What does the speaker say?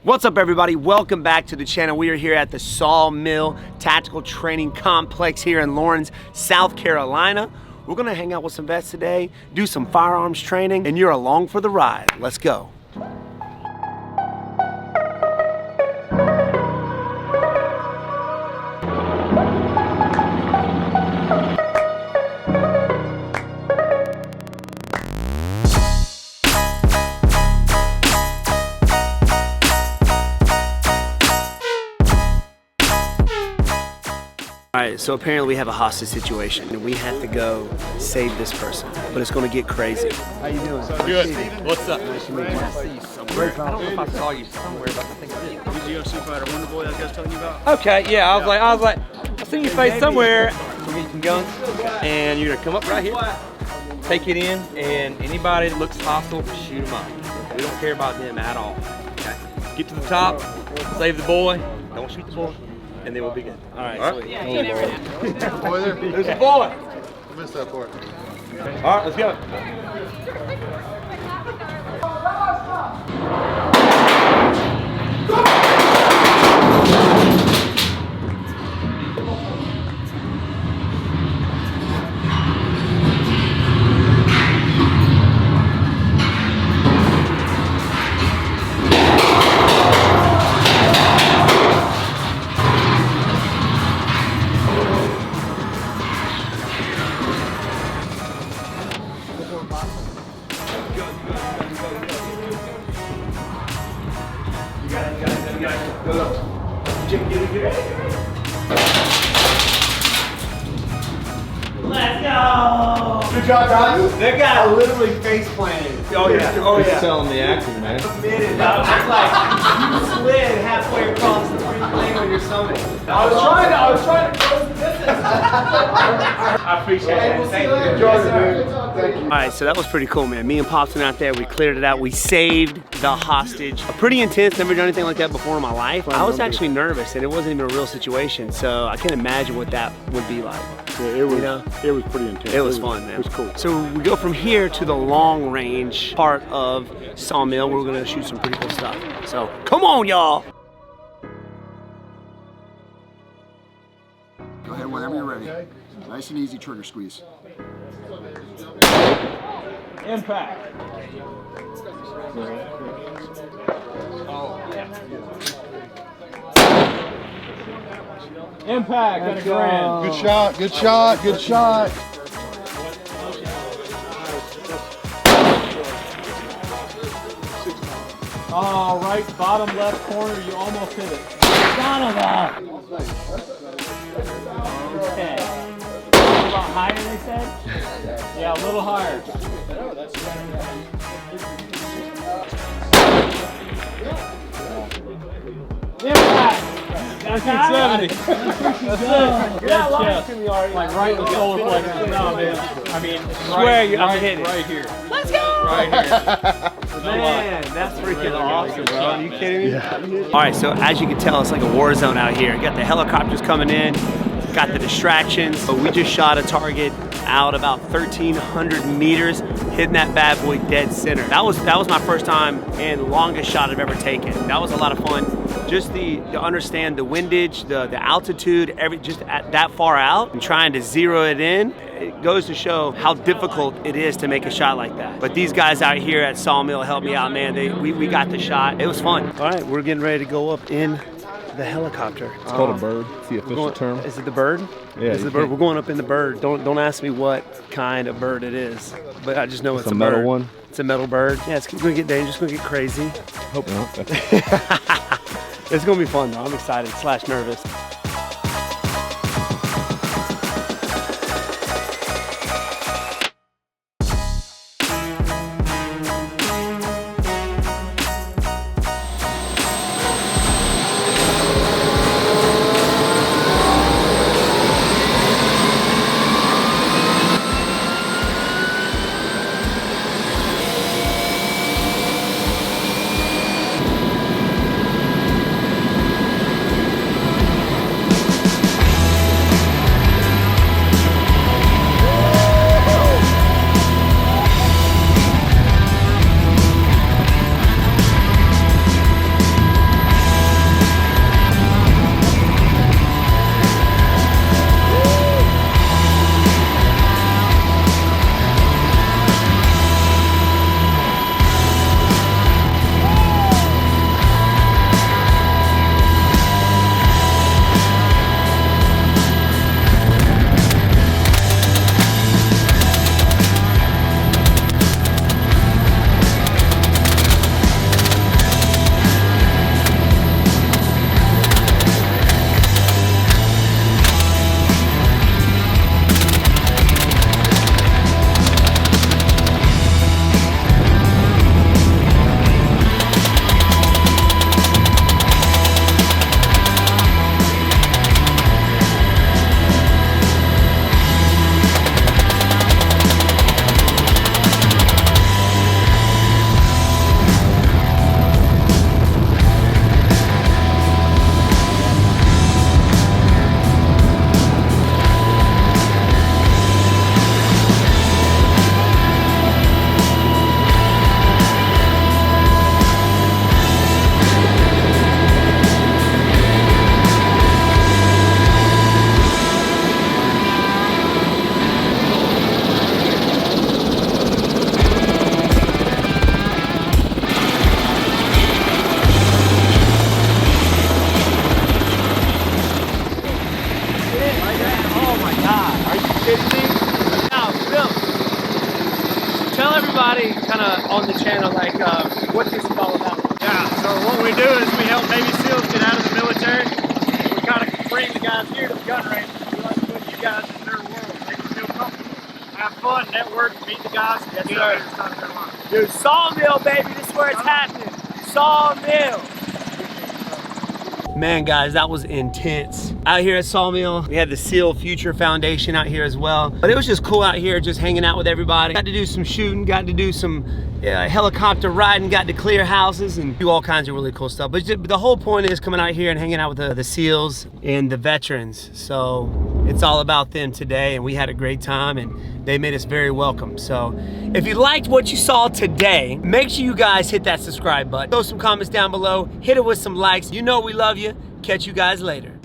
What's up, everybody? Welcome back to the channel. We are here at the Sawmill Tactical Training Complex here in Lawrence, South Carolina. We're gonna hang out with some vets today, do some firearms training, and you're along for the ride. Let's go. All right, so apparently we have a hostage situation and we have to go save this person, but it's gonna get crazy. How you doing? Good. What's up? Nice to meet you. I see you somewhere. I don't know if I saw you somewhere, but I think I did. He's the UFC fighter, Wonderboy, that I was telling you about. Okay, yeah, I was like, I seen your face somewhere. We'll get you some guns, and you're gonna come up right here, take it in, and anybody that looks hostile, shoot them up. We don't care about them at all. Okay. Get to the top, save the boy, don't shoot the boy, and then we'll be good. All right. Sweet. Yeah, you never know. Boy there. There's a boy. I missed that part. All right, let's go. Let's go! Good job, guys. That guy literally face planted. Oh yeah. Oh yeah. Selling the acting, man. Committed. Like you slid halfway across the freaking lane on your stomach. I was trying to close the distance. I appreciate it. Thank you. Enjoy it, dude. Thank you. All right, so that was pretty cool, man. Me and Pops went out there, we cleared it out, we saved the hostage. Pretty intense, never done anything like that before in my life. I was actually nervous and it wasn't even a real situation, so I can't imagine what that would be like. Yeah, it was, you know? It was pretty intense. It was fun, man. It was cool. So we go from here to the long range part of Sawmill where we're gonna shoot some pretty cool stuff. So come on, y'all. Go ahead whenever you're ready. Nice and easy trigger squeeze. Impact. Impact at a grand. Good shot. Good shot. Good shot. Oh, right bottom left corner, you almost hit it. Son of a! Okay. A little higher, they said? Yeah, a little higher. Impact! 1970. That's it. That's chest. Like right in the solar plexus. No, man. I mean, Swear you, I'm hitting. Right here. Let's go! Right here. Man, that's freaking awesome, bro. Are you kidding me? Yeah. All right, so as you can tell, it's like a war zone out here. You got the helicopters coming in, got the distractions. But we just shot a target out about 1,300 meters, hitting that bad boy dead center. That was my first time and longest shot I've ever taken. That was a lot of fun. Just to understand the windage, the altitude, just at that far out, and trying to zero it in. It goes to show how difficult it is to make a shot like that. But these guys out here at Sawmill helped me out, man. We got the shot. It was fun. All right, we're getting ready to go up in the helicopter. It's called a bird. It's the official term. Is it the bird? Yeah. Is it the bird? We're going up in the bird. Don't ask me what kind of bird it is, but I just know it's a metal bird. one. It's a metal bird. Yeah, it's going to get dangerous. It's going to get crazy. Hope not. It's going to be fun though. I'm excited / nervous. kidding me? Now, Phil, tell everybody kind of on the channel like what this is all about. Yeah, so what we do is we help Navy SEALs get out of the military. We kind of bring the guys here to the gun range. We like to put you guys in their world. Make them feel comfortable. Have fun, network, meet the guys, and get out of their life. Dude, Sawmill, baby, this is where it's happening. Sawmill. Man, guys, that was intense. Out here at Sawmill, we had the SEAL Future Foundation out here as well. But it was just cool out here, just hanging out with everybody. Got to do some shooting, got to do some helicopter riding, got to clear houses and do all kinds of really cool stuff. But the whole point is coming out here and hanging out with the SEALs and the veterans. So it's all about them today, and we had a great time, and they made us very welcome. So if you liked what you saw today, make sure you guys hit that subscribe button. Throw some comments down below, hit it with some likes. You know we love you. Catch you guys later.